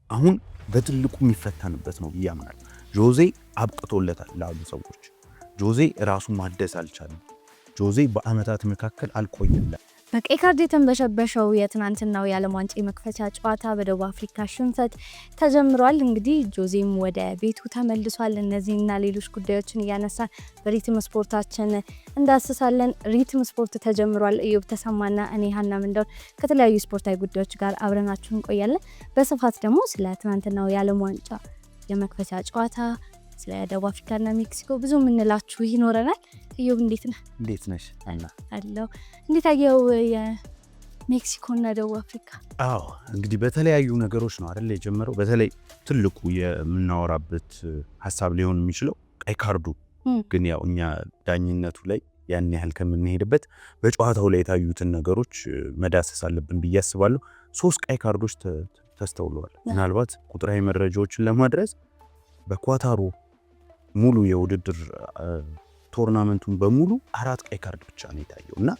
አሁን በትልቁ የሚፈተንበት ነው ብዬ አምናለሁ። ጆዜ አብቅቶለታል ላሉ ሰዎች ጆዜ ራሱን ማደስ አልቻለም። ጆዜ በአመታት መካከል አልቆየለም። በቀይ ካርድ የተንበሸበሸው የትናንትናው የዓለም ዋንጫ መክፈቻ ጨዋታ በደቡብ አፍሪካ ሽንፈት ተጀምሯል። እንግዲህ ጆዜም ወደ ቤቱ ተመልሷል። እነዚህና ሌሎች ጉዳዮችን እያነሳን በሪትም ስፖርታችን እንዳስሳለን። ሪትም ስፖርት ተጀምሯል። እዮብ ተሰማና እኔ ሀና ምንዳውን ከተለያዩ ስፖርታዊ ጉዳዮች ጋር አብረናችሁ እንቆያለን። በስፋት ደግሞ ስለ ትናንትናው የዓለም ዋንጫ የመክፈቻ ጨዋታ፣ ስለ ደቡብ አፍሪካና ሜክሲኮ ብዙ የምንላችሁ ይኖረናል። እዮብ እንዴት ነህ? እንዴት ነሽ ሀና? አለው። እንዴት አየው የሜክሲኮና ደቡብ አፍሪካ? አዎ እንግዲህ በተለያዩ ነገሮች ነው አይደል የጀመረው። በተለይ ትልቁ የምናወራበት ሀሳብ ሊሆን የሚችለው ቀይ ካርዱ ግን ያው እኛ ዳኝነቱ ላይ ያን ያህል ከምንሄድበት በጨዋታው ላይ የታዩትን ነገሮች መዳሰስ አለብን ብዬ አስባለሁ። 3 ቀይ ካርዶች ተስተውለዋል። ምናልባት ቁጥራዊ መረጃዎችን ለማድረስ በኳታሩ ሙሉ የውድድር ቶርናመንቱን በሙሉ 4 ቀይ ካርድ ብቻ ነው የታየው እና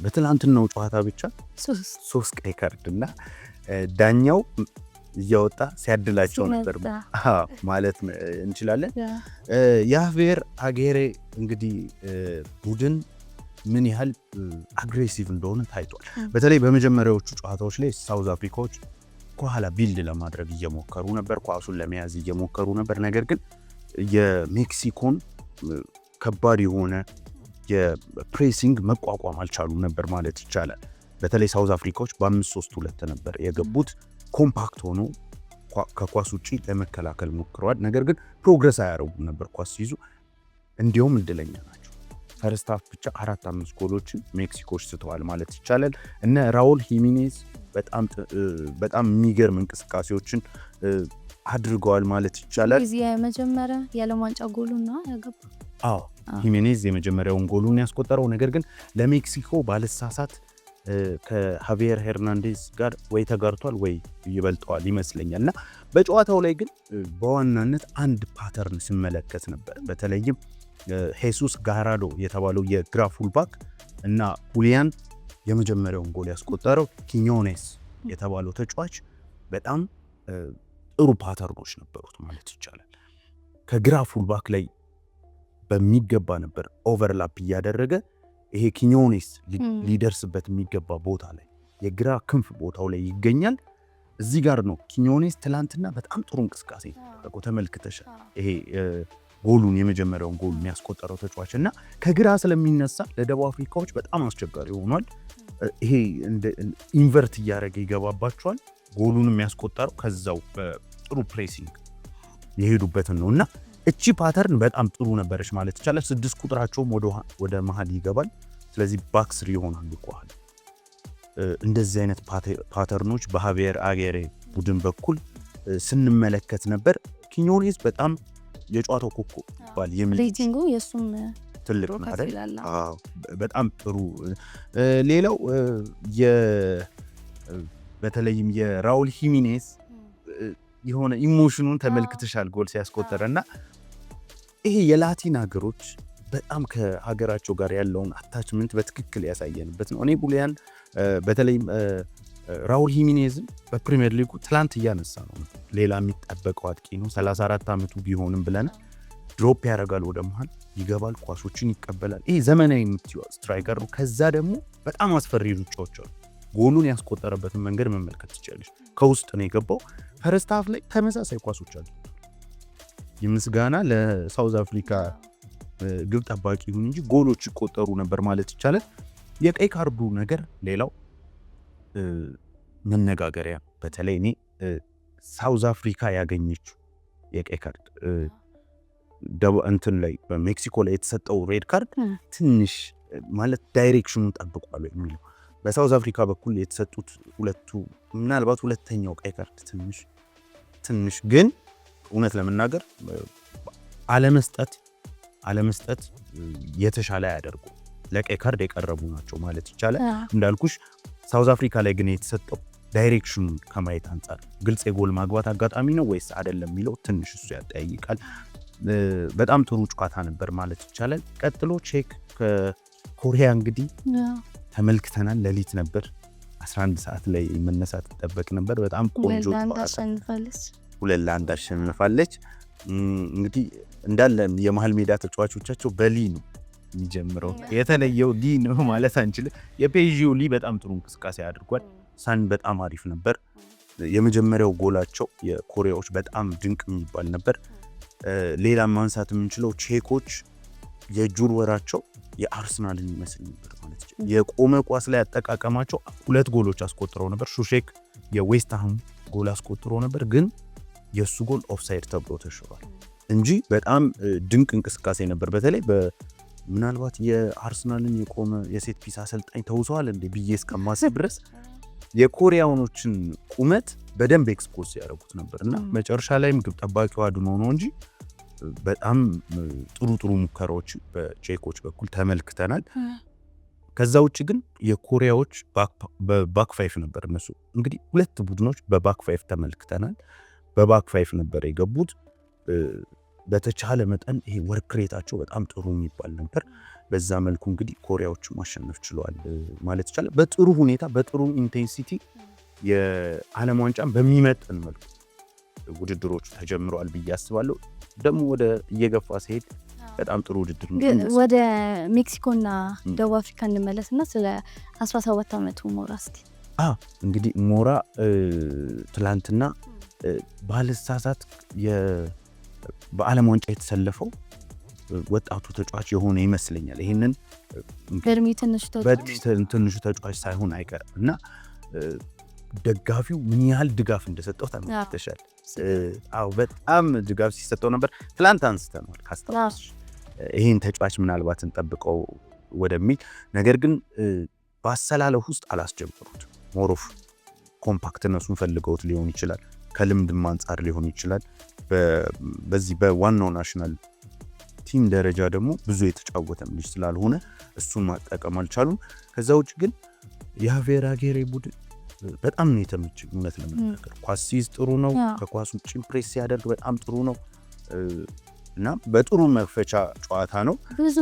በትላንትናው ጨዋታ ብቻ 3 ቀይ ካርድ እና ዳኛው እያወጣ ሲያድላቸው ነበር ማለት እንችላለን። የሃቪየር አጌሬ እንግዲህ ቡድን ምን ያህል አግሬሲቭ እንደሆነ ታይቷል። በተለይ በመጀመሪያዎቹ ጨዋታዎች ላይ ሳውዝ አፍሪካዎች ከኋላ ቢልድ ለማድረግ እየሞከሩ ነበር፣ ኳሱን ለመያዝ እየሞከሩ ነበር። ነገር ግን የሜክሲኮን ከባድ የሆነ የፕሬሲንግ መቋቋም አልቻሉም ነበር ማለት ይቻላል። በተለይ ሳውዝ አፍሪካዎች በ5-3-2 ነበር የገቡት። ኮምፓክት ሆኖ ከኳስ ውጪ ለመከላከል ሞክረዋል። ነገር ግን ፕሮግረስ አያደርጉም ነበር ኳስ ሲይዙ። እንዲያውም እድለኛ ናቸው። ፈርስት ሃፍ ብቻ 4-5 ጎሎችን ሜክሲኮች ስተዋል ማለት ይቻላል። እነ ራውል ሂሜኔዝ በጣም የሚገርም እንቅስቃሴዎችን አድርገዋል ማለት ይቻላል። እዚህ የመጀመሪያ የዓለም ዋንጫ ጎሉና ያገባው ሂሜኔዝ የመጀመሪያውን ጎሉን ያስቆጠረው። ነገር ግን ለሜክሲኮ ባለሳሳት ከሃቪየር ሄርናንዴዝ ጋር ወይ ተጋርቷል ወይ ይበልጠዋል ይመስለኛል። እና በጨዋታው ላይ ግን በዋናነት አንድ ፓተርን ስመለከት ነበር። በተለይም ሄሱስ ጋራዶ የተባለው የግራ ፉልባክ እና ሁሊያን የመጀመሪያውን ጎል ያስቆጠረው ኪኞኔስ የተባለው ተጫዋች በጣም ጥሩ ፓተርኖች ነበሩት ማለት ይቻላል። ከግራ ፉልባክ ላይ በሚገባ ነበር ኦቨርላፕ እያደረገ ይሄ ኪኞኔስ ሊደርስበት የሚገባ ቦታ ላይ የግራ ክንፍ ቦታው ላይ ይገኛል። እዚህ ጋር ነው ኪኞኔስ ትላንትና በጣም ጥሩ እንቅስቃሴ ተመልክተሻል። ይሄ ጎሉን የመጀመሪያውን ጎል የሚያስቆጠረው ተጫዋች እና ከግራ ስለሚነሳ ለደቡብ አፍሪካዎች በጣም አስቸጋሪ ሆኗል። ይሄ ኢንቨርት እያደረገ ይገባባቸዋል። ጎሉን የሚያስቆጠረው ከዛው በጥሩ ፕሬሲንግ የሄዱበትን ነው እና እቺ ፓተርን በጣም ጥሩ ነበረች ማለት ይቻላል። 6 ቁጥራቸውም ወደ መሀል ይገባል። ስለዚህ ባክስሪ ይሆናሉ ከኋላ። እንደዚህ አይነት ፓተርኖች በሃቪየር አጌሬ ቡድን በኩል ስንመለከት ነበር። ኪኞኔዝ በጣም የጨዋታው ኮከብ ባል ሬቲንጉ የሱም ትልቅ ነው አይደል? በጣም ጥሩ። ሌላው በተለይም የራውል ሂሜኔዝ የሆነ ኢሞሽኑን ተመልክተሻል ጎል ሲያስቆጠረና ይሄ የላቲን ሀገሮች በጣም ከሀገራቸው ጋር ያለውን አታችመንት በትክክል ያሳየንበት ነው። እኔ ቡሊያን በተለይም ራውል ሂሜኔዝን በፕሪሚየር ሊጉ ትላንት እያነሳ ነው። ሌላ የሚጠበቀው አጥቂ ነው። 34 ዓመቱ ቢሆንም ብለን ድሮፕ ያደርጋል፣ ወደ መሃል ይገባል፣ ኳሶችን ይቀበላል። ይሄ ዘመናዊ የምትይው ስትራይከር ነው። ከዛ ደግሞ በጣም አስፈሪ ሩጫዎች አሉ። ጎሉን ያስቆጠረበትን መንገድ መመልከት ትችላለች። ከውስጥ ነው የገባው። ፈርስት ሃፍ ላይ ተመሳሳይ ኳሶች አሉ። የምስጋና ለሳውዝ አፍሪካ ግብ ጠባቂ ይሁን እንጂ ጎሎች ይቆጠሩ ነበር ማለት ይቻላል። የቀይ ካርዱ ነገር ሌላው መነጋገሪያ፣ በተለይ እኔ ሳውዝ አፍሪካ ያገኘችው የቀይ ካርድ እንትን ላይ በሜክሲኮ ላይ የተሰጠው ሬድ ካርድ ትንሽ ማለት ዳይሬክሽኑን ጠብቋል የሚለው በሳውዝ አፍሪካ በኩል የተሰጡት ሁለቱ ምናልባት ሁለተኛው ቀይ ካርድ ትንሽ ግን እውነት ለመናገር አለመስጠት የተሻለ ያደርጉ ለቀይ ካርድ የቀረቡ ናቸው ማለት ይቻላል። እንዳልኩሽ ሳውዝ አፍሪካ ላይ ግን የተሰጠው ዳይሬክሽኑን ከማየት አንጻር ግልጽ የጎል ማግባት አጋጣሚ ነው ወይስ አይደለም የሚለው ትንሽ እሱ ያጠያይቃል። በጣም ጥሩ ጨዋታ ነበር ማለት ይቻላል። ቀጥሎ ቼክ ከኮሪያ እንግዲህ ተመልክተናል። ሌሊት ነበር 11 ሰዓት ላይ መነሳት ተጠበቅ ነበር። በጣም ቆንጆ አሸንፋለች፣ 2-1 አሸንፋለች። እንግዲህ እንዳለ የመሃል ሜዳ ተጫዋቾቻቸው በሊ ነው የሚጀምረው። የተለየው ሊ ነው ማለት አንችልም። የፔዥው ሊ በጣም ጥሩ እንቅስቃሴ አድርጓል። ሳን በጣም አሪፍ ነበር። የመጀመሪያው ጎላቸው የኮሪያዎች በጣም ድንቅ የሚባል ነበር። ሌላ ማንሳት የምንችለው ቼኮች የጁር ወራቸው የአርሰናልን ይመስል ነበር ማለት ነው። የቆመ ኳስ ላይ አጠቃቀማቸው 2 ጎሎች አስቆጥረው ነበር። ሹሼክ የዌስትሃም ጎል አስቆጥሮ ነበር፣ ግን የሱ ጎል ኦፍሳይድ ተብሎ ተሽሯል እንጂ በጣም ድንቅ እንቅስቃሴ ነበር። በተለይ ምናልባት የአርሰናልን የቆመ የሴት ፒስ አሰልጣኝ ተውሰዋል እንዴ ብዬ እስከማስብ ድረስ የኮሪያኖችን ቁመት በደንብ ኤክስፖዝ ያደረጉት ነበርና መጨረሻ ላይም ግብ ጠባቂው አድኖ ነው እንጂ በጣም ጥሩ ሙከራዎች በቼኮች በኩል ተመልክተናል። ከዛ ውጭ ግን የኮሪያዎች በባክ 5 ነበር። እነሱ እንግዲህ 2 ቡድኖች በባክ 5 ተመልክተናል። በባክ 5 ነበር የገቡት። በተቻለ መጠን ይሄ ወርክ ሬታቸው በጣም ጥሩ የሚባል ነበር። በዛ መልኩ እንግዲህ ኮሪያዎቹ ማሸነፍ ችለዋል ማለት ይቻላል። በጥሩ ሁኔታ በጥሩ ኢንቴንሲቲ የዓለም ዋንጫን በሚመጥን መልኩ ውድድሮቹ ተጀምረዋል ብዬ አስባለሁ። ደግሞ ወደ እየገፋ ሲሄድ በጣም ጥሩ ውድድር ነው። ወደ ሜክሲኮና ደቡብ አፍሪካ እንመለስና ስለ 17 ዓመቱ ሞራ እስቲ እንግዲህ ሞራ ትላንትና ባለሳሳት በዓለም ዋንጫ የተሰለፈው ወጣቱ ተጫዋች የሆነ ይመስለኛል። ይሄንን በእድሜ ትንሹ ተጫዋች ሳይሆን አይቀርም እና ደጋፊው ምን ያህል ድጋፍ እንደሰጠው ተመልክተሻል። በጣም ድጋፍ ሲሰጠው ነበር። ትላንት አንስተናል ካስታውስ ይሄን ተጫዋች ምናልባት እንጠብቀው ወደሚል ነገር ግን በአሰላለፍ ውስጥ አላስጀመሩት። ሞሮፍ ኮምፓክትነሱን ፈልገውት ሊሆን ይችላል፣ ከልምድም አንጻር ሊሆን ይችላል። በዚህ በዋናው ናሽናል ቲም ደረጃ ደግሞ ብዙ የተጫወተም ልጅ ስላልሆነ እሱን ማጠቀም አልቻሉም። ከዛ ውጭ ግን የሃቬር አጌሬ ቡድን በጣም ነው የተመቸኝ። እውነት ለመናገር ኳስ ሲይዝ ጥሩ ነው፣ ከኳስ ውጭ ኢምፕሬስ ሲያደርግ በጣም ጥሩ ነው እና በጥሩ መክፈቻ ጨዋታ ነው። ብዙ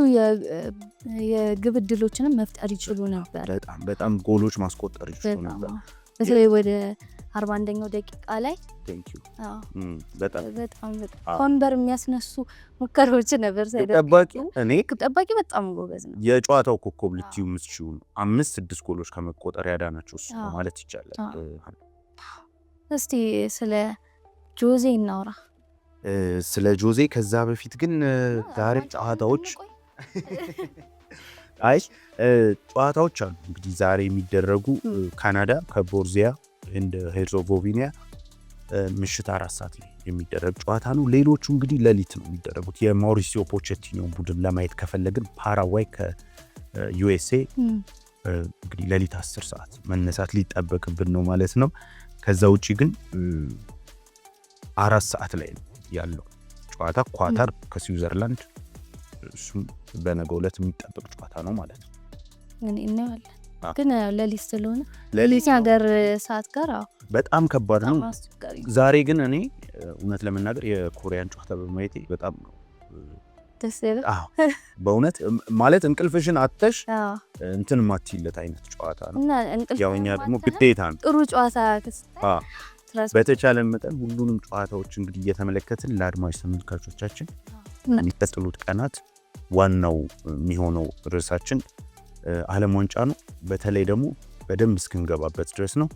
የግብ ዕድሎችንም መፍጠር ይችሉ ነበር። በጣም ጎሎች ማስቆጠር ይችሉ ነበር። በተለይ ወደ 41ኛው ደቂቃ ላይ በጣም ኮንበር የሚያስነሱ ሙከራዎች ነበር። ግብ ጠባቂ በጣም ጎበዝ ነው። የጨዋታው ኮከብ ልትዩ የምትችሉ 5-6 ጎሎች ከመቆጠር ያዳናቸው እሱ ማለት ይቻላል። እስቲ ስለ ጆዜ እናውራ። ስለ ጆዜ ከዛ በፊት ግን ዛሬ ጨዋታዎች ጨዋታዎች አሉ እንግዲህ ዛሬ የሚደረጉ ካናዳ ከቦርዚያ እንደ ሄርዞጎቪና ምሽት 4 ሰዓት ላይ የሚደረግ ጨዋታ ነው። ሌሎቹ እንግዲህ ሌሊት ነው የሚደረጉት። የማውሪሲዮ ፖቼቲኖ ቡድን ለማየት ከፈለግን ፓራጓይ ከዩኤስኤ እንግዲህ ሌሊት 10 ሰዓት መነሳት ሊጠበቅብን ነው ማለት ነው። ከዛ ውጪ ግን 4 ሰዓት ላይ ያለው ጨዋታ ኳታር ከስዊዘርላንድ እሱም በነገው ዕለት የሚጠበቅ ጨዋታ ነው ማለት ነው። እናያለን ግን ሌሊት ስለሆነ ሌሊት ሀገር ሰዓት ጋር በጣም ከባድ ነው። ዛሬ ግን እኔ እውነት ለመናገር የኮሪያን ጨዋታ በማየቴ በጣም ነው ደስ ያለው። በእውነት ማለት እንቅልፍሽን አጥተሽ እንትን ማትይለት አይነት ጨዋታ ነው። ያው እኛ ደግሞ ግዴታ ነው ጥሩ ጨዋታ በተቻለ መጠን ሁሉንም ጨዋታዎች እንግዲህ እየተመለከትን ለአድማጭ ተመልካቾቻችን የሚቀጥሉት ቀናት ዋናው የሚሆነው ርዕሳችን ዓለም ዋንጫ ነው። በተለይ ደግሞ በደንብ እስክንገባበት ድረስ ነው።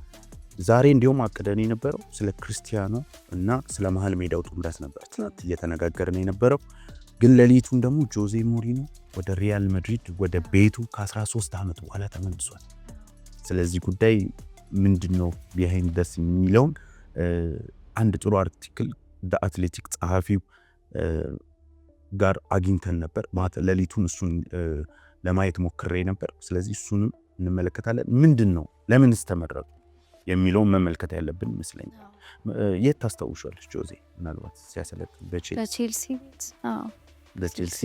ዛሬ እንዲሁም አቅደን የነበረው ስለ ክርስቲያኖ እና ስለ መሃል ሜዳው ጥምረት ነበር ትናንት እየተነጋገርን የነበረው። ግን ሌሊቱን ደግሞ ጆዜ ሞሪኖ ወደ ሪያል ማድሪድ ወደ ቤቱ ከ13 ዓመት በኋላ ተመልሷል። ስለዚህ ጉዳይ ምንድነው ቢሃይንድ ደስ የሚለውን አንድ ጥሩ አርቲክል በአትሌቲክ ጸሐፊው ጋር አግኝተን ነበር። ሌሊቱን እሱን ለማየት ሞክሬ ነበር። ስለዚህ እሱንም እንመለከታለን። ምንድነው ለምንስ ተመረጡ የሚለውን መመልከት ያለብን ይመስለኛል። የት ታስታውሻለሽ ጆዜ? ምናልባት ሲያሰለጥን በቼልሲ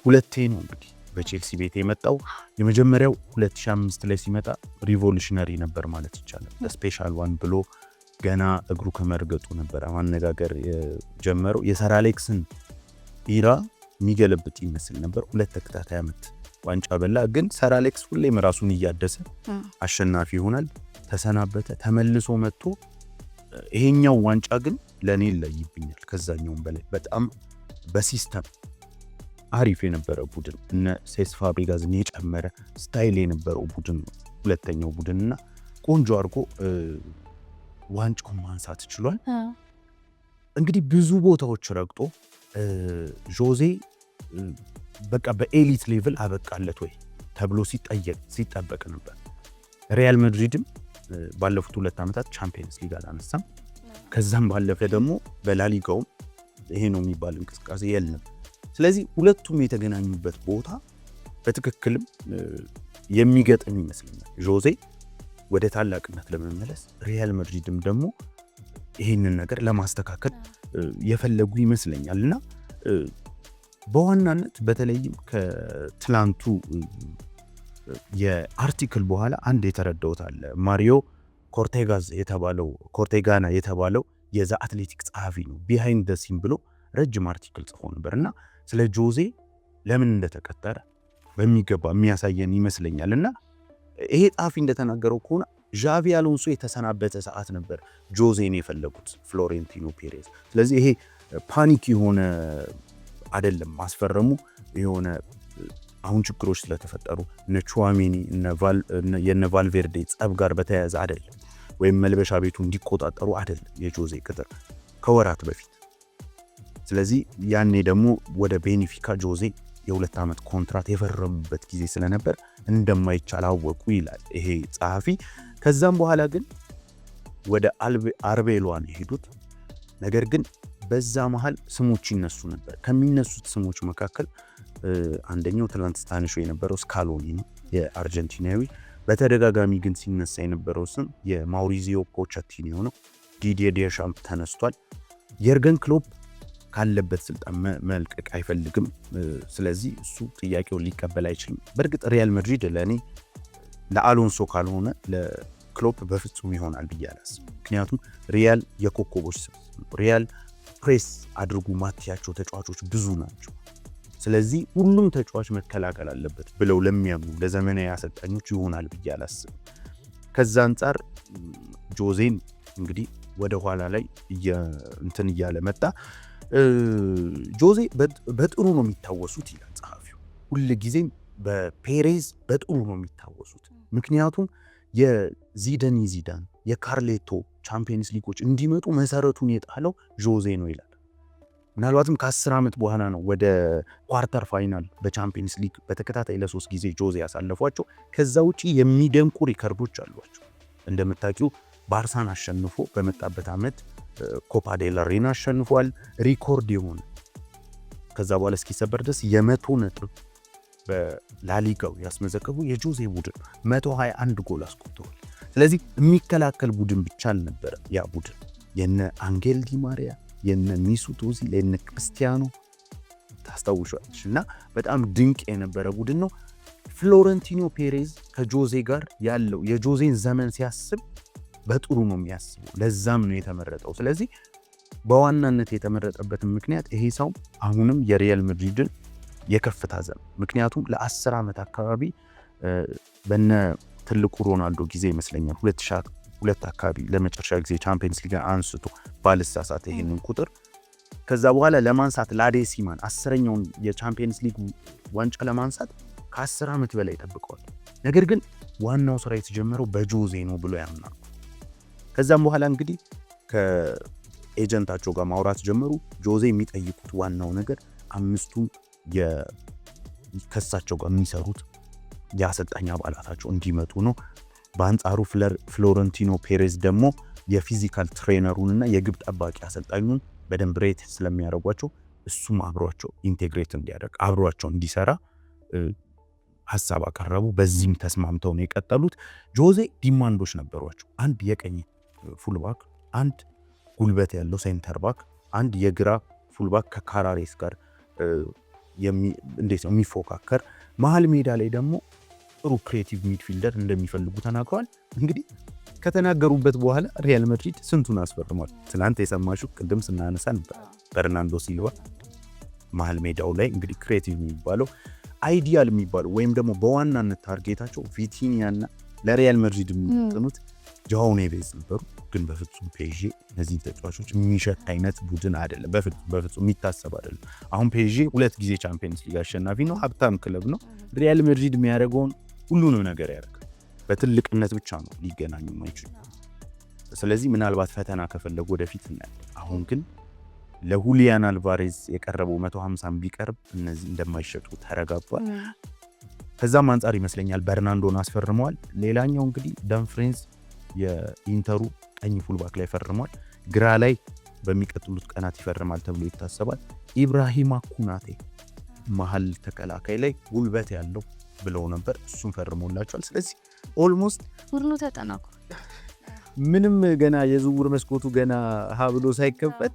ሁለቴ ነው እንግዲህ በቼልሲ ቤት የመጣው። የመጀመሪያው 2005 ላይ ሲመጣ ሪቮሉሽነሪ ነበር ማለት ይቻላል። ስፔሻል ዋን ብሎ ገና እግሩ ከመርገጡ ነበር ማነጋገር የጀመረው። የሰር አሌክስን ኢራ የሚገለብጥ ይመስል ነበር። 2 ተከታታይ ዓመት ዋንጫ በላ። ግን ሰር አሌክስ ሁሌም ራሱን እያደሰ አሸናፊ ይሆናል። ተሰናበተ፣ ተመልሶ መጥቶ ይሄኛው ዋንጫ ግን ለኔ ይለይብኛል ከዛኛውም በላይ በጣም በሲስተም አሪፍ የነበረ ቡድን እነ ሴስ ፋብሪጋዝን የጨመረ ስታይል የነበረው ቡድን ነው ሁለተኛው ቡድንና ቆንጆ አድርጎ ዋንጫውን ማንሳት ችሏል። እንግዲህ ብዙ ቦታዎች ረግጦ ጆዜ በቃ በኤሊት ሌቭል አበቃለት ወይ ተብሎ ሲጠበቅ ነበር። ሪያል ማድሪድም ባለፉት 2 ዓመታት ቻምፒየንስ ሊግ አላነሳም። ከዛም ባለፈ ደግሞ በላሊጋውም ይሄ ነው የሚባል እንቅስቃሴ የለም። ስለዚህ ሁለቱም የተገናኙበት ቦታ በትክክልም የሚገጥም ይመስለኛል። ጆዜ ወደ ታላቅነት ለመመለስ ሪያል ማድሪድም ደግሞ ይሄንን ነገር ለማስተካከል የፈለጉ ይመስለኛል እና በዋናነት በተለይም ከትላንቱ የአርቲክል በኋላ አንድ የተረዳሁት አለ። ማሪዮ ኮርቴጋና የተባለው የዛ አትሌቲክ ጸሐፊ ነው ቢሃይንድ ዘ ሲን ብሎ ረጅም አርቲክል ጽፎ ነበር እና ስለ ጆዜ ለምን እንደተቀጠረ በሚገባ የሚያሳየን ይመስለኛል እና ይሄ ጸሐፊ እንደተናገረው ከሆነ ዣቪ አሎንሶ የተሰናበተ ሰዓት ነበር ጆዜን የፈለጉት ፍሎሬንቲኖ ፔሬዝ። ስለዚህ ይሄ ፓኒክ የሆነ አይደለም ማስፈረሙ የሆነ አሁን ችግሮች ስለተፈጠሩ እነ ቹዋሜኒ የነ ቫልቬርዴ ጸብ ጋር በተያያዘ አይደለም፣ ወይም መልበሻ ቤቱ እንዲቆጣጠሩ አይደለም የጆዜ ቅጥር ከወራት በፊት። ስለዚህ ያኔ ደግሞ ወደ ቤኒፊካ ጆዜ የ2 ዓመት ኮንትራት የፈረሙበት ጊዜ ስለነበር እንደማይቻል አወቁ ይላል ይሄ ጸሐፊ። ከዛም በኋላ ግን ወደ አርቤሏን የሄዱት ነገር ግን በዛ መሃል ስሞች ይነሱ ነበር። ከሚነሱት ስሞች መካከል አንደኛው ትላንት ስታንሾ የነበረው ስካሎኒ ነው የአርጀንቲናዊ። በተደጋጋሚ ግን ሲነሳ የነበረው ስም የማውሪዚዮ ፖቼቲኖ ነው። ዲዲዬ ዴሻምፕ ተነስቷል። የርገን ክሎፕ ካለበት ስልጣን መልቀቅ አይፈልግም። ስለዚህ እሱ ጥያቄውን ሊቀበል አይችልም። በእርግጥ ሪያል ማድሪድ ለእኔ ለአሎንሶ ካልሆነ ለክሎፕ በፍጹም ይሆናል ብዬ አላስብም። ምክንያቱም ሪያል የኮከቦች ስብስብ ነው። ሪያል ፕሬስ አድርጉ ማትያቸው ተጫዋቾች ብዙ ናቸው። ስለዚህ ሁሉም ተጫዋች መከላከል አለበት ብለው ለሚያምኑ ለዘመናዊ አሰልጣኞች ይሆናል ብዬ አላስብም። ከዛ አንጻር ጆዜን እንግዲህ ወደ ኋላ ላይ እንትን እያለ መጣ። ጆዜ በጥሩ ነው የሚታወሱት ይላል ጸሐፊው። ሁል ጊዜም በፔሬዝ በጥሩ ነው የሚታወሱት። ምክንያቱም የዚዳን የካርሌቶ ቻምፒየንስ ሊጎች እንዲመጡ መሰረቱን የጣለው ጆዜ ነው ይላል። ምናልባትም ከ10 ዓመት በኋላ ነው ወደ ኳርተር ፋይናል በቻምፒየንስ ሊግ በተከታታይ ለ3 ጊዜ ጆዜ ያሳለፏቸው። ከዛ ውጪ የሚደንቁ ሪከርዶች አሏቸው። እንደምታውቂው ባርሳን አሸንፎ በመጣበት ዓመት ኮፓ ዴል ሬን አሸንፏል። ሪኮርድ የሆነ ከዛ በኋላ እስኪሰበር ድረስ የ100 ነጥብ በላሊጋው ያስመዘገቡ የጆዜ ቡድን 121 ጎል አስቆጥሯል። ስለዚህ የሚከላከል ቡድን ብቻ አልነበረም ያ ቡድን። የነ አንጌል ዲ ማሪያ የነ ሚሱት ኦዚል የነ ክርስቲያኖ ታስታውሻለሽ እና በጣም ድንቅ የነበረ ቡድን ነው። ፍሎረንቲኖ ፔሬዝ ከጆዜ ጋር ያለው የጆዜን ዘመን ሲያስብ በጥሩ ነው የሚያስበው። ለዛም ነው የተመረጠው። ስለዚህ በዋናነት የተመረጠበትን ምክንያት ይሄ ሰው አሁንም የሪያል ማድሪድን የከፍታ ዘመን ምክንያቱም ለ10 ዓመት አካባቢ በነ ትልቁ ሮናልዶ ጊዜ ይመስለኛል 2002 አካባቢ ለመጨረሻ ጊዜ ቻምፒየንስ ሊግ አንስቶ ባልሳሳት ይሄንን ቁጥር ከዛ በኋላ ለማንሳት ላዴሲማን 10ኛውን የቻምፒየንስ ሊግ ዋንጫ ለማንሳት ከ10 ዓመት በላይ ጠብቀዋል። ነገር ግን ዋናው ስራ የተጀመረው በጆዜ ነው ብሎ ያምናል። ከዛም በኋላ እንግዲህ ከኤጀንታቸው ጋር ማውራት ጀመሩ። ጆዜ የሚጠይቁት ዋናው ነገር 5ቱም ከሳቸው ጋር የሚሰሩት የአሰልጣኝ አባላታቸው እንዲመጡ ነው። በአንጻሩ ፍሎረንቲኖ ፔሬዝ ደግሞ የፊዚካል ትሬነሩንና የግብ ጠባቂ አሰልጣኙን በደንብ ሬት ስለሚያደርጓቸው እሱም አብሯቸው ኢንቴግሬት እንዲያደርግ አብሯቸው እንዲሰራ ሀሳብ አቀረቡ። በዚህም ተስማምተው ነው የቀጠሉት። ጆዜ ዲማንዶች ነበሯቸው። አንድ የቀኝ ፉልባክ፣ አንድ ጉልበት ያለው ሴንተር ባክ፣ አንድ የግራ ፉልባክ ከካራሬስ ጋር እንዴት ነው የሚፎካከር፣ መሀል ሜዳ ላይ ደግሞ ጥሩ ክሬቲቭ ሚድፊልደር እንደሚፈልጉ ተናግረዋል። እንግዲህ ከተናገሩበት በኋላ ሪያል ማድሪድ ስንቱን አስፈርሟል። ትናንት የሰማሽው ቅድም ስናነሳ ነበር በርናንዶ ሲልቫ መሀል ሜዳው ላይ እንግዲህ ክሬቲቭ የሚባለው አይዲያል የሚባለው ወይም ደግሞ በዋናነት ታርጌታቸው ቪቲኒያና ለሪያል ማድሪድ የሚጠኑት ጃኦ ኔቬዝ ነበሩ። ግን በፍጹም ፔዤ እነዚህ ተጫዋቾች የሚሸት አይነት ቡድን አይደለም። በፍጹም የሚታሰብ አይደለም። አሁን ፔዤ 2 ጊዜ ቻምፒየንስ ሊግ አሸናፊ ነው፣ ሀብታም ክለብ ነው። ሪያል ማድሪድ የሚያደርገውን ሁሉንም ነገር ያደርጋል። በትልቅነት ብቻ ነው ሊገናኙ የማይችሉ። ስለዚህ ምናልባት ፈተና ከፈለጉ ወደፊት እናያለን። አሁን ግን ለሁሊያን አልቫሬዝ የቀረበው 150 ቢቀርብ እነዚህ እንደማይሸጡ ተረጋግጧል። ከዛም አንጻር ይመስለኛል በርናንዶን አስፈርመዋል። ሌላኛው እንግዲህ ዳምፍሬንዝ የኢንተሩ ቀኝ ፉልባክ ላይ ፈርሟል። ግራ ላይ በሚቀጥሉት ቀናት ይፈርማል ተብሎ ይታሰባል። ኢብራሂማ ኩናቴ መሀል ተከላካይ ላይ ጉልበት ያለው ብለው ነበር፣ እሱን ፈርሞላቸዋል። ስለዚህ ኦልሞስት ቡድኑ ተጠናክሯል። ምንም ገና የዝውውር መስኮቱ ገና ብሎ ሳይከፈት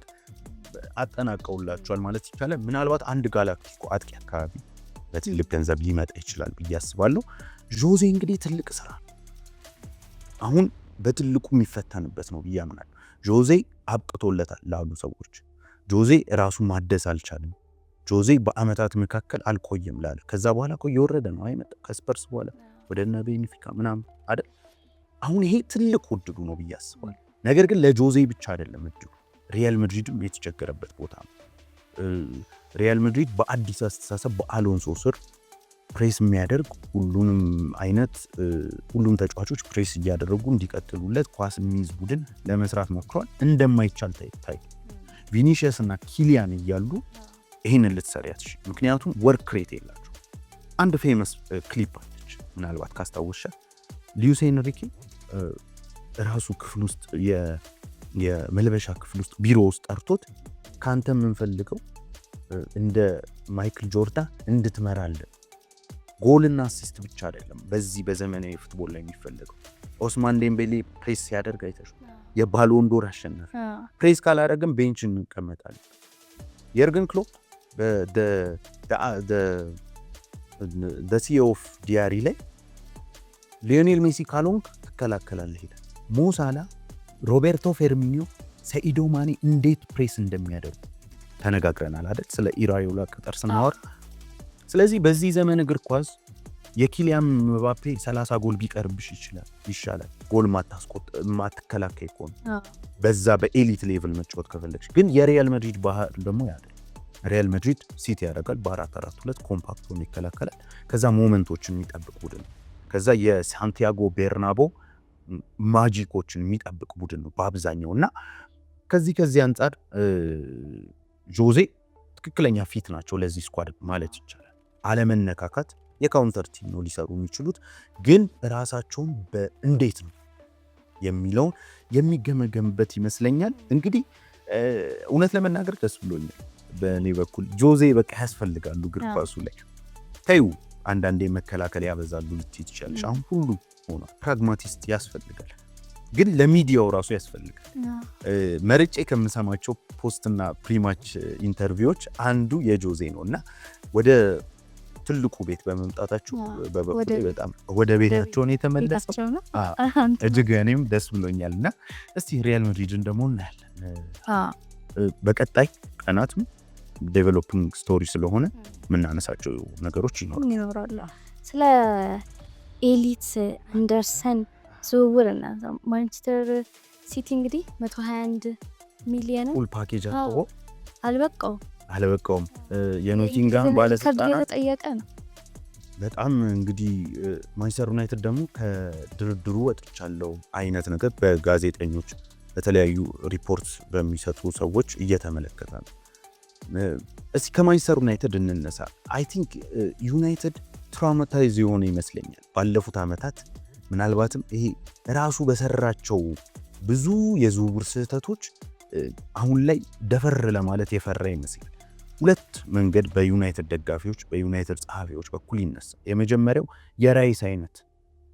አጠናቀውላቸዋል ማለት ይቻላል። ምናልባት አንድ ጋላክቲኮ አጥቂ አካባቢ በትልቅ ገንዘብ ሊመጣ ይችላል ብዬ አስባለሁ። ጆዜ እንግዲህ ትልቅ ስራ አሁን በትልቁ የሚፈተንበት ነው ብዬ አምናለሁ። ጆዜ አብቅቶለታል ላሉ ሰዎች ጆዜ ራሱን ማደስ አልቻለም። ጆዜ በአመታት መካከል አልቆየም ላለ ከዛ በኋላ እየወረደ ነው አይመጣ ከስፐርስ በኋላ ወደ እነ ቤንፊካ ምናምን አይደል። አሁን ይሄ ትልቅ ውድዱ ነው ብዬ አስባለሁ። ነገር ግን ለጆዜ ብቻ አይደለም እድሉ፣ ሪያል ማድሪድም የተቸገረበት ቦታ ነው። ሪያል ማድሪድ በአዲስ አስተሳሰብ በአሎንሶ ስር ፕሬስ የሚያደርግ ሁሉም ተጫዋቾች ፕሬስ እያደረጉ እንዲቀጥሉለት ኳስ የሚይዝ ቡድን ለመስራት ሞክሯል። እንደማይቻል ታይ ቪኒሺየስ እና ኪሊያን እያሉ ይህንን ልትሰሪያት ምክንያቱም ወርክ ሬት የላቸው። አንድ ፌመስ ክሊፕ አለች ምናልባት ካስታወሻ ሉዊስ ኤንሪኬ ራሱ ክፍል ውስጥ የመልበሻ ክፍል ውስጥ ቢሮ ውስጥ ጠርቶት ካንተ የምንፈልገው እንደ ማይክል ጆርዳን እንድትመራለን ጎልና አሲስት ብቻ አይደለም በዚህ በዘመናዊ ፉትቦል ላይ የሚፈልገው። ኦስማን ዴምቤሌ ፕሬስ ሲያደርግ አይተሽ የባሎን ዶር አሸነፈ። ፕሬስ ካላደረግን ቤንች እንቀመጣለን። የርገን ክሎፕ ሲኦ ኦፍ ዲያሪ ላይ ሊዮኔል ሜሲ ካልሆንክ ትከላከላለህ ይላል። ሞሳላ፣ ሮቤርቶ ፌርሚኒዮ፣ ሰኢዶ ማኔ እንዴት ፕሬስ እንደሚያደርጉ ተነጋግረናል አይደል ስለ ኢራዮላ ቅጥር ስናወራ። ስለዚህ በዚህ ዘመን እግር ኳስ የኪሊያን ምባፔ 30 ጎል ቢቀርብሽ ይሻላል ጎል ማትከላከይ ከሆነ በዛ በኤሊት ሌቭል መጫወት ከፈለግሽ። ግን የሪያል ማድሪድ ባህር ደግሞ ያለ ሪያል ማድሪድ ሲቲ ያደርጋል በ4-4-2 ኮምፓክት ሆኖ ይከላከላል። ከዛ ሞመንቶችን የሚጠብቅ ቡድን ነው። ከዛ የሳንቲያጎ ቤርናቦ ማጂኮችን የሚጠብቅ ቡድን ነው በአብዛኛው እና ከዚህ አንጻር ጆዜ ትክክለኛ ፊት ናቸው ለዚህ ስኳድ ማለት ይቻላል። አለመነካካት የካውንተር ቲም ነው ሊሰሩ የሚችሉት፣ ግን ራሳቸውን በእንዴት ነው የሚለውን የሚገመገምበት ይመስለኛል። እንግዲህ እውነት ለመናገር ደስ ብሎኛል በእኔ በኩል ጆዜ በቃ ያስፈልጋሉ እግር ኳሱ ላይ ታዩ። አንዳንዴ መከላከል ያበዛሉ ልትይ ትችላለሽ። አሁን ሁሉ ሆነ ፕራግማቲስት ያስፈልጋል፣ ግን ለሚዲያው ራሱ ያስፈልጋል። መርጬ ከምሰማቸው ፖስትና ፕሪማች ኢንተርቪዎች አንዱ የጆዜ ነው እና ወደ ትልቁ ቤት በመምጣታችሁ በበኩሌ በጣም ወደ ቤታቸውን የተመለሰው እጅግ እኔም ደስ ብሎኛል። እና እስቲ ሪያል ማድሪድን ደግሞ እናያለን በቀጣይ ቀናትም ዴቨሎፒንግ ስቶሪ ስለሆነ የምናነሳቸው ነገሮች ይኖራሉ። ስለ ኤሊት አንደርሰን ዝውውር እና ማንቸስተር ሲቲ እንግዲህ 121 ሚሊዮን ፉል ፓኬጅ አልበቃውም። የኖቲንጋም ባለስልጣናት ጠየቀ ነው በጣም እንግዲህ ማንቸስተር ዩናይትድ ደግሞ ከድርድሩ ወጥቻለሁ አይነት ነገር በጋዜጠኞች በተለያዩ ሪፖርት በሚሰጡ ሰዎች እየተመለከተ ነው። እስቲ ከማንቸስተር ዩናይትድ እንነሳ። አይ ቲንክ ዩናይትድ ትራውማታይዝ የሆነ ይመስለኛል ባለፉት ዓመታት ምናልባትም ይሄ ራሱ በሰራቸው ብዙ የዝውውር ስህተቶች አሁን ላይ ደፈር ለማለት የፈራ ይመስላል። ሁለት መንገድ በዩናይትድ ደጋፊዎች በዩናይትድ ጸሐፊዎች በኩል ይነሳ። የመጀመሪያው የራይስ አይነት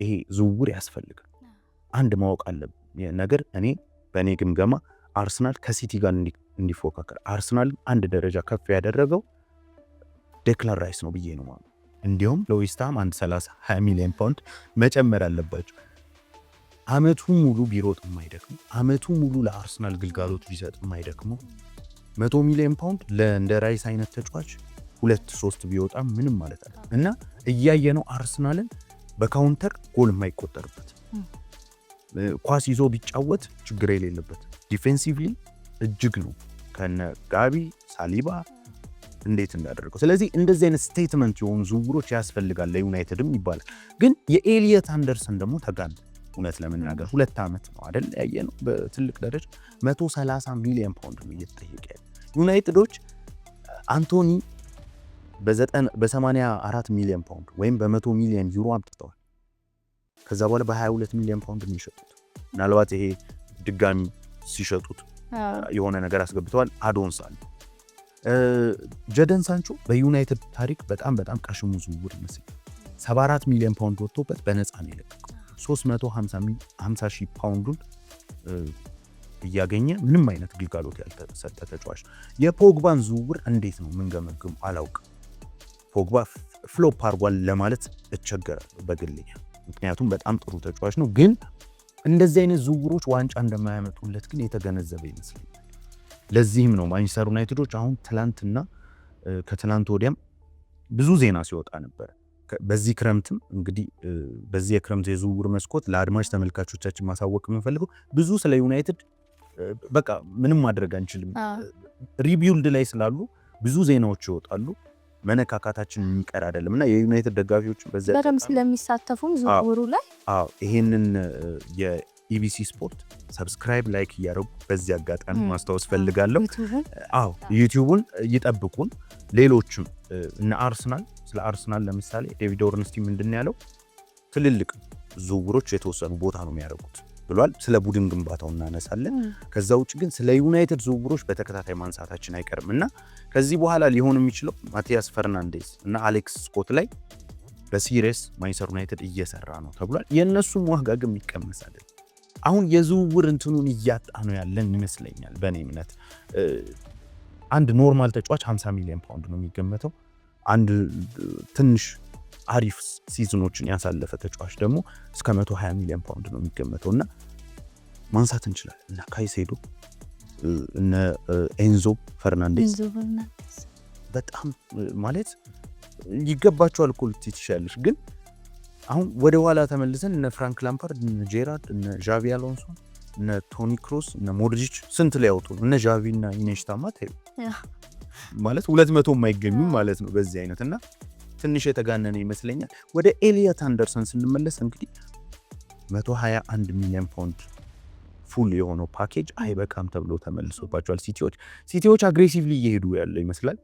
ይሄ ዝውውር ያስፈልጋል። አንድ ማወቅ አለብን ነገር በእኔ ግምገማ አርሰናል ከሲቲ ጋር እንዲፎካከር አርሰናል አንድ ደረጃ ከፍ ያደረገው ዴክላን ራይስ ነው ብዬ ነው ማለት። እንዲሁም ለዌስትሃም 20 ሚሊዮን ፓውንድ መጨመር አለባቸው። አመቱ ሙሉ ቢሮጥ የማይደክሙ አመቱ ሙሉ ለአርሰናል ግልጋሎት ቢሰጥ የማይደክሙ 100 ሚሊዮን ፓውንድ ለእንደ ራይስ አይነት ተጫዋች 2-3 ቢወጣ ምንም ማለት አይደለም እና እያየነው አርሰናልን በካውንተር ጎል የማይቆጠርበት ኳስ ይዞ ቢጫወት ችግር የሌለበት ዲፌንሲቭሊ እጅግ ነው ከነ ጋቢ ሳሊባ እንዴት እንዳደረገው። ስለዚህ እንደዚህ አይነት ስቴትመንት የሆኑ ዝውውሮች ያስፈልጋል ለዩናይትድም ይባላል። ግን የኤሊየት አንደርሰን ደግሞ ተጋን እውነት ለመናገር 2 ዓመት ነው አይደል ያየነው በትልቅ ደረጃ 130 ሚሊዮን ፓውንድ ነው እየተጠየቀ ያለው። ዩናይትዶች አንቶኒ በ84 ሚሊዮን ፓውንድ ወይም በ100 ሚሊዮን ዩሮ አምጥተዋል። ከዛ በኋላ በ22 ሚሊዮን ፓውንድ ነው የሸጡት። ምናልባት ይሄ ድጋሚ ሲሸጡት የሆነ ነገር አስገብተዋል። አዶንስ አለ። ጀደን ሳንቾ በዩናይትድ ታሪክ በጣም ቀሽሙ ዝውውር ይመስላል። 74 ሚሊዮን ፓውንድ ወጥቶበት በነፃ ነው የለቀቀው። 350 ሺህ ፓውንዱን እያገኘ ምንም አይነት ግልጋሎት ያልተሰጠ ተጫዋች። የፖግባን ዝውውር እንዴት ነው የምንገመግም አላውቅም። ፖግባ ፍሎፕ አርጓል ለማለት እቸገራለሁ በግሌ፣ ምክንያቱም በጣም ጥሩ ተጫዋች ነው። ግን እንደዚህ አይነት ዝውውሮች ዋንጫ እንደማያመጡለት ግን የተገነዘበ ይመስለኛል። ለዚህም ነው ማንቸስተር ዩናይትዶች አሁን ትላንትና ከትላንት ወዲያም ብዙ ዜና ሲወጣ ነበር። በዚህ ክረምትም እንግዲህ በዚህ የክረምት የዝውውር መስኮት ለአድማጭ ተመልካቾቻችን ማሳወቅ የምንፈልገው ብዙ ስለ ዩናይትድ በቃ ምንም ማድረግ አንችልም፣ ሪቢውልድ ላይ ስላሉ ብዙ ዜናዎች ይወጣሉ። መነካካታችን የሚቀር አይደለም እና የዩናይትድ ደጋፊዎች በደም ስለሚሳተፉም ዝውውሩ ላይ ይሄንን የኢቢሲ ስፖርት ሰብስክራይብ ላይክ እያደረጉ በዚህ አጋጣሚ ማስታወስ ፈልጋለሁ። ዩቲዩቡን ይጠብቁን። ሌሎችም እነ አርሰናል፣ ስለ አርሰናል ለምሳሌ ዴቪድ ኦርንስቲ ምንድን ያለው ትልልቅ ዝውውሮች የተወሰኑ ቦታ ነው የሚያደርጉት ብሏል። ስለ ቡድን ግንባታው እናነሳለን። ከዛ ውጭ ግን ስለ ዩናይትድ ዝውውሮች በተከታታይ ማንሳታችን አይቀርም እና ከዚህ በኋላ ሊሆን የሚችለው ማቲያስ ፈርናንዴዝ እና አሌክስ ስኮት ላይ በሲሪየስ ማንቸስተር ዩናይትድ እየሰራ ነው ተብሏል። የእነሱም ዋጋ ግን የሚቀመስ አይደለም። አሁን የዝውውር እንትኑን እያጣ ነው ያለን ይመስለኛል በእኔ እምነት። አንድ ኖርማል ተጫዋች 50 ሚሊዮን ፓውንድ ነው የሚገመተው። አንድ ትንሽ አሪፍ ሲዝኖችን ያሳለፈ ተጫዋች ደግሞ እስከ 120 ሚሊዮን ፓውንድ ነው የሚገመተው እና ማንሳት እንችላለን እና ካይሴዶ እነ ኤንዞ ፈርናንዴዝ በጣም ማለት ይገባቸዋል እኮ ልትይ ትችያለሽ። ግን አሁን ወደ ኋላ ተመልሰን እነ ፍራንክ ላምፓርድ፣ እነ ጄራርድ፣ እነ ዣቪ አሎንሶ፣ እነ ቶኒ ክሮስ፣ እነ ሞድሪች ስንት ላይ ያወጡ እነ ዣቪ እና ኢኔሽታማ ታዩ ማለት 200 የማይገኙ ማለት ነው በዚህ አይነት እና ትንሽ የተጋነነ ይመስለኛል። ወደ ኤሊየት አንደርሰን ስንመለስ እንግዲህ 121 ሚሊዮን ፓውንድ ፉል የሆነው ፓኬጅ አይበቃም ተብሎ ተመልሶባቸዋል። ሲቲዎች አግሬሲቭሊ እየሄዱ ያለ ይመስላል።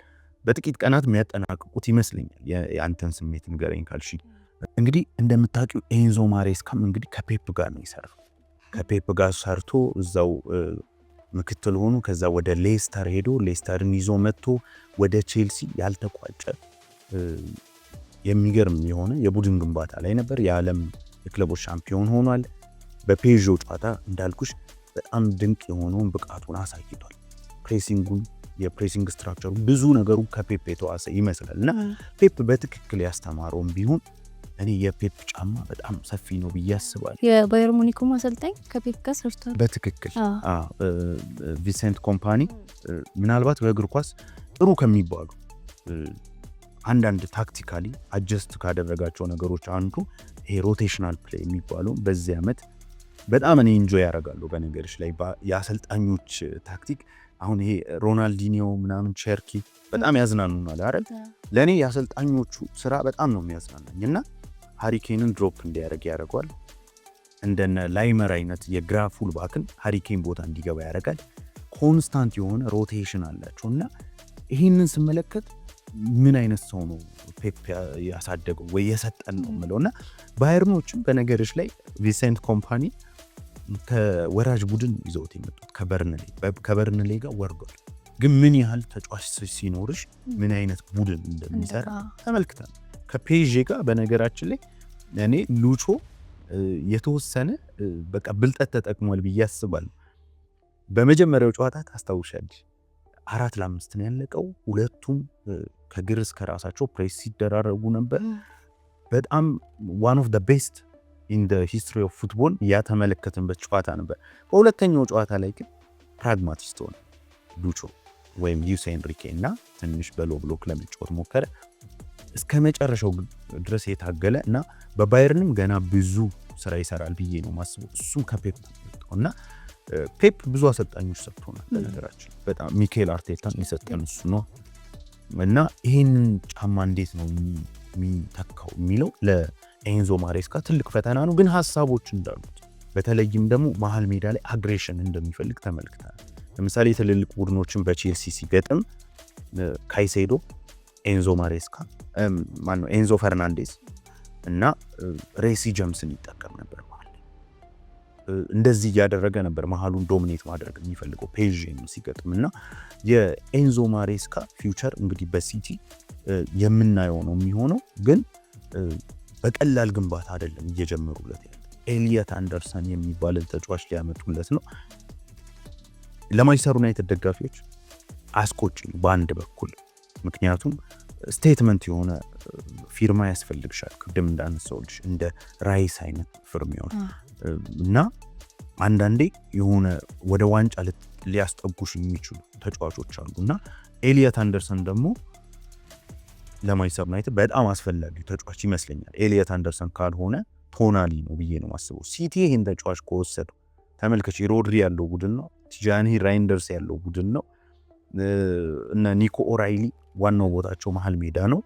በጥቂት ቀናት የሚያጠናቅቁት ይመስለኛል። የአንተን ስሜት ንገረኝ ካልሽ እንግዲህ እንደምታውቂው ኤንዞ ማሬስካም እንግዲህ ከፔፕ ጋር ነው ይሰራው። ከፔፕ ጋር ሰርቶ እዛው ምክትል ሆኑ። ከዛ ወደ ሌስተር ሄዶ ሌስተርን ይዞ መጥቶ ወደ ቼልሲ ያልተቋጨ የሚገርም የሆነ የቡድን ግንባታ ላይ ነበር። የዓለም የክለቦች ሻምፒዮን ሆኗል። በፔዦ ጨዋታ እንዳልኩሽ በጣም ድንቅ የሆነውን ብቃቱን አሳይቷል። ፕሬሲንጉን፣ የፕሬሲንግ ስትራክቸሩ ብዙ ነገሩ ከፔፕ የተዋሰ ይመስላል እና ፔፕ በትክክል ያስተማረውም ቢሆን እኔ የፔፕ ጫማ በጣም ሰፊ ነው ብዬ አስባለሁ። የባየር ሙኒኩ አሰልጣኝ ከፔፕ ጋር ሰርቷል በትክክል ቪንሴንት ኮምፓኒ ምናልባት በእግር ኳስ ጥሩ ከሚባሉ አንዳንድ ታክቲካሊ አጀስት ካደረጋቸው ነገሮች አንዱ ይሄ ሮቴሽናል ፕሌይ የሚባለው በዚህ ዓመት በጣም እኔ ኢንጆይ ያደርጋለሁ። በነገርሽ ላይ የአሰልጣኞች ታክቲክ አሁን ይሄ ሮናልዲኒዮ ምናምን ቸርኪ በጣም ያዝናኑናል አይደል? ለእኔ የአሰልጣኞቹ ስራ በጣም ነው የሚያዝናናኝ እና ሃሪኬንን ድሮፕ እንዲያደርግ ያደርገዋል። እንደነ ላይመር አይነት የግራ ፉል ባክን ሃሪኬን ቦታ እንዲገባ ያደርጋል። ኮንስታንት የሆነ ሮቴሽን አላቸው እና ይህንን ስመለከት ምን አይነት ሰው ነው ፔፕ ያሳደገው ወይ የሰጠን ነው የምለው እና ባየርኖችም በነገርሽ ላይ ቪንሴንት ኮምፓኒ ከወራጅ ቡድን ይዘውት የመጡት ከበርንሌ ጋር ወርዷል። ግን ምን ያህል ተጫዋች ሲኖርሽ ምን አይነት ቡድን እንደሚሰራ ተመልክተናል። ከፔዤ ጋር በነገራችን ላይ እኔ ሉቾ የተወሰነ በቃ ብልጠት ተጠቅሟል ብዬ አስባለሁ። በመጀመሪያው ጨዋታ ታስታውሻለሽ 4-5 ነው ያለቀው። ሁለቱም ከግር እስከ ራሳቸው ፕሬስ ሲደራረጉ ነበር። በጣም one of the best in the history of football ያተመለከተንበት ጨዋታ ነበር። በሁለተኛው ጨዋታ ላይ ግን ፕራግማቲስት ሆነ ሉቾ። ወይም ሉዊስ ኤንሪኬ እና ትንሽ በሎ ብሎክ ለመጫወት ሞከረ። እስከ መጨረሻው ድረስ የታገለ እና በባየርንም ገና ብዙ ስራ ይሰራል ብዬ ነው ማስበው። እሱም ከፔፕ እና ፔፕ ብዙ አሰልጣኞች ሰጥቶናል። በነገራችን በጣም ሚካኤል አርቴታን የሰጠን እሱ ነው እና ይህንን ጫማ እንዴት ነው የሚተካው የሚለው ለኤንዞ ማሬስካ ትልቅ ፈተና ነው። ግን ሀሳቦች እንዳሉት በተለይም ደግሞ መሀል ሜዳ ላይ አግሬሽን እንደሚፈልግ ተመልክተናል። ለምሳሌ ትልልቅ ቡድኖችን በቼልሲ ሲገጥም ካይሴዶ፣ ኤንዞ ማሬስካ ማነው ኤንዞ ፈርናንዴዝ እና ሬሲ ጀምስን ይጠቀም ነበር። እንደዚህ እያደረገ ነበር መሀሉን ዶሚኔት ማድረግ የሚፈልገው ፔዥን ሲገጥም እና የኤንዞ ማሬስካ ፊውቸር እንግዲህ በሲቲ የምናየው ነው የሚሆነው። ግን በቀላል ግንባታ አይደለም እየጀመሩለት ያለ። ኤሊየት አንደርሰን የሚባል ተጫዋች ሊያመጡለት ነው። ለማንቸስተር ዩናይትድ ደጋፊዎች አስቆጪ ነው በአንድ በኩል፣ ምክንያቱም ስቴትመንት የሆነ ፊርማ ያስፈልግሻል። ቅድም እንዳነሳሁልሽ እንደ ራይስ አይነት ፊርማዎች እና አንዳንዴ የሆነ ወደ ዋንጫ ሊያስጠጉሽ የሚችሉ ተጫዋቾች አሉ እና ኤሊየት አንደርሰን ደግሞ ለማንቸስተር ዩናይትድ በጣም አስፈላጊ ተጫዋች ይመስለኛል። ኤሊየት አንደርሰን ካልሆነ ቶናሊ ነው ብዬ ነው ማስበው። ሲቲ ይህን ተጫዋች ከወሰዱ ተመልከች፣ ሮድሪ ያለው ቡድን ነው፣ ቲጃኒ ራይንደርስ ያለው ቡድን ነው እና ኒኮ ኦራይሊ ዋናው ቦታቸው መሀል ሜዳ ነው።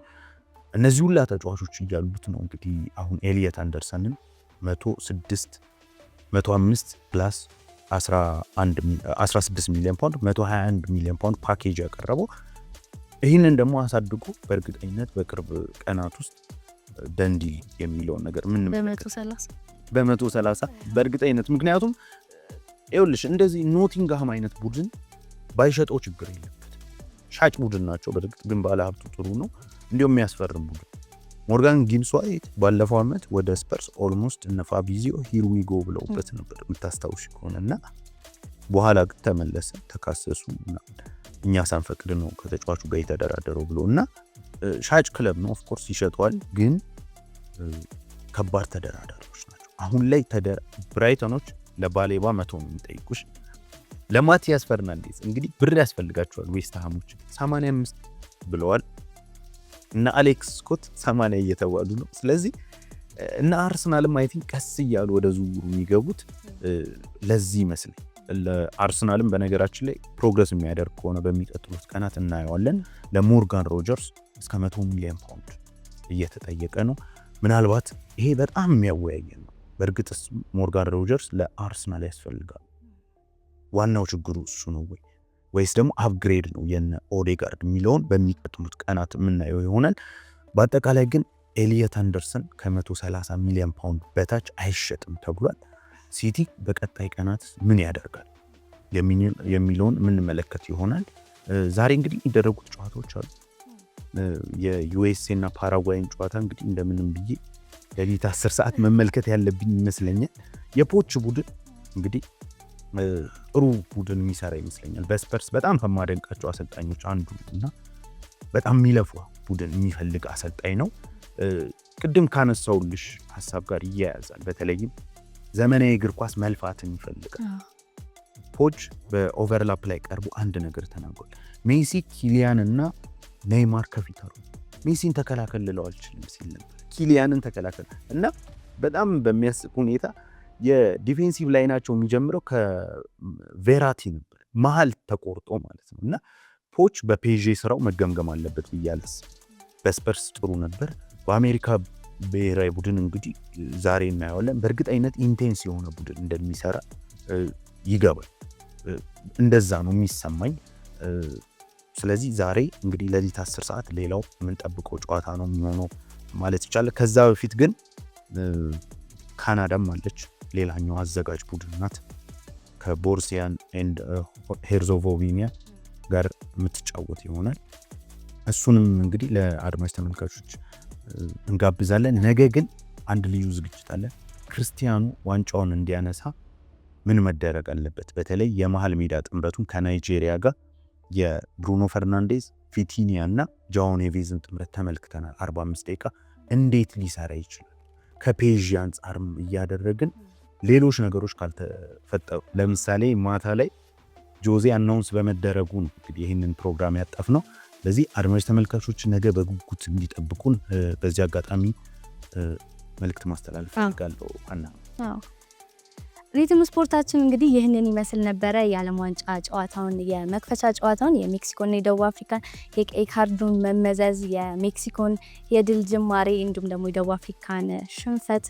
እነዚህ ሁላ ተጫዋቾች እያሉት ነው እንግዲህ አሁን ኤሊየት አንደርሰንን 105 ፕላስ 16 ሚሊዮን ፓውንድ 121 ሚሊዮን ፓውንድ ፓኬጅ ያቀረበው። ይህንን ደግሞ አሳድጎ በእርግጠኝነት በቅርብ ቀናት ውስጥ ደንዲ የሚለውን ነገር ምን በ130 በእርግጠኝነት። ምክንያቱም ይኸውልሽ እንደዚህ ኖቲንግሃም አይነት ቡድን ባይሸጠው ችግር የለበት። ሻጭ ቡድን ናቸው በእርግጥ ግን ባለሀብቱ ጥሩ ነው። እንዲሁም የሚያስፈርም ቡድን ሞርጋን ጊብስ-ዋይት ባለፈው ዓመት ወደ ስፐርስ ኦልሞስት እነ ፋቢዚዮ ሂር ዊ ጎ ብለውበት ነበር የምታስታውሽ ከሆነና በኋላ ግን ተመለሰ፣ ተካሰሱ እና እኛ ሳንፈቅድ ነው ከተጫዋቹ ጋር የተደራደረው ብሎ እና ሻጭ ክለብ ነው ኦፍኮርስ ይሸጠዋል፣ ግን ከባድ ተደራዳሪዎች ናቸው አሁን ላይ። ብራይተኖች ለባሌባ 100 ነው የሚጠይቁሽ። ለማቲያስ ፈርናንዴዝ እንግዲህ ብር ያስፈልጋቸዋል። ዌስትሃሞች 85 ብለዋል እና አሌክስ ስኮት 80 እየተባሉ ነው። ስለዚህ እና አርሰናልም አይ ቲንክ ቀስ እያሉ ወደ ዝውውሩ የሚገቡት ለዚህ ይመስላል። ለአርሰናልም በነገራችን ላይ ፕሮግረስ የሚያደርግ ከሆነ በሚቀጥሉት ቀናት እናየዋለን። ለሞርጋን ሮጀርስ እስከ 100 ሚሊዮን ፓውንድ እየተጠየቀ ነው። ምናልባት ይሄ በጣም የሚያወያየ ነው። በእርግጥስ ሞርጋን ሮጀርስ ለአርሰናል ያስፈልጋል? ዋናው ችግሩ እሱ ነው ወይስ ደግሞ አፕግሬድ ነው የነ ኦዴጋርድ የሚለውን በሚቀጥሉት ቀናት የምናየው ይሆናል። በአጠቃላይ ግን ኤሊየት አንደርሰን ከ130 ሚሊዮን ፓውንድ በታች አይሸጥም ተብሏል። ሲቲ በቀጣይ ቀናት ምን ያደርጋል የሚለውን የምንመለከት ይሆናል። ዛሬ እንግዲህ የሚደረጉት ጨዋታዎች አሉ። የዩኤስኤ እና ፓራጓይን ጨዋታ እንግዲህ እንደምንም ብዬ ለሊት 10 ሰዓት መመልከት ያለብኝ ይመስለኛል። የፖች ቡድን እንግዲህ ጥሩ ቡድን የሚሰራ ይመስለኛል። በስፐርስ በጣም ከማደንቃቸው አሰልጣኞች አንዱ እና በጣም የሚለፉ ቡድን የሚፈልግ አሰልጣኝ ነው። ቅድም ካነሳውልሽ ሀሳብ ጋር ይያያዛል። በተለይም ዘመናዊ እግር ኳስ መልፋትን ይፈልጋል። ፖች በኦቨርላፕ ላይ ቀርቦ አንድ ነገር ተናግሯል። ሜሲ፣ ኪሊያን እና ኔይማር ከፊት አሉ። ሜሲን ተከላከል ልለው አልችልም ሲል ነበር። ኪሊያንን ተከላከል እና በጣም በሚያስቅ ሁኔታ የዲፌንሲቭ ላይናቸው የሚጀምረው ከቬራቲ ነበር፣ መሀል ተቆርጦ ማለት ነው። እና ፖች በፔዤ ስራው መገምገም አለበት ብያለስ። በስፐርስ ጥሩ ነበር። በአሜሪካ ብሔራዊ ቡድን እንግዲህ ዛሬ እናየዋለን። በእርግጠኝነት ኢንቴንስ የሆነ ቡድን እንደሚሰራ ይገባል። እንደዛ ነው የሚሰማኝ። ስለዚህ ዛሬ እንግዲህ ለሊት 10 ሰዓት ሌላው የምንጠብቀው ጨዋታ ነው የሚሆነው ማለት ይቻላል። ከዛ በፊት ግን ካናዳም አለች፣ ሌላኛው አዘጋጅ ቡድን ናት። ከቦርሲያን ኤንድ ሄርዞጎቪና ጋር የምትጫወት ይሆናል። እሱንም እንግዲህ ለአድማጭ ተመልካቾች እንጋብዛለን። ነገ ግን አንድ ልዩ ዝግጅት አለ። ክርስቲያኑ ዋንጫውን እንዲያነሳ ምን መደረግ አለበት? በተለይ የመሃል ሜዳ ጥምረቱን ከናይጄሪያ ጋር የብሩኖ ፈርናንዴዝ፣ ቪቲኒያ እና ጃኦ ኔቬዝን ጥምረት ተመልክተናል። 45 ደቂቃ እንዴት ሊሰራ ይችላል? ከፔዥ አንጻርም እያደረግን ሌሎች ነገሮች ካልተፈጠሩ፣ ለምሳሌ ማታ ላይ ጆዜ አናውንስ በመደረጉ ነው እንግዲህ ይህንን ፕሮግራም ያጠፍነው። ስለዚህ አድማጭ ተመልካቾች ነገ በጉጉት እንዲጠብቁን በዚህ አጋጣሚ መልእክት ማስተላለፍ ፈልጋለሁ። ሪትም ስፖርታችን እንግዲህ ይህንን ይመስል ነበረ። የዓለም ዋንጫ ጨዋታውን የመክፈቻ ጨዋታውን የሜክሲኮና የደቡብ አፍሪካን የቀይ ካርዱን መመዘዝ፣ የሜክሲኮን የድል ጅማሬ እንዲሁም ደግሞ የደቡብ አፍሪካን ሽንፈት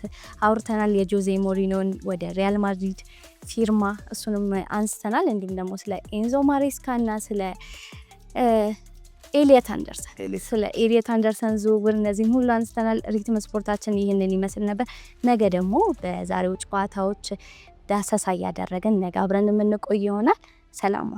አውርተናል። የጆዜ ሞሪኖን ወደ ሪያል ማድሪድ ፊርማ እሱንም አንስተናል። እንዲሁም ደግሞ ስለ ኤንዞ ማሬስካ እና ስለ ኤሊየት አንደርሰን ዝውውር እነዚህን ሁሉ አንስተናል። ሪትም ስፖርታችን ይህንን ይመስል ነበር። ነገ ደግሞ በዛሬው ጨዋታዎች ዳሰሳ እያደረግን ነገ አብረን የምንቆይ ይሆናል። ሰላም።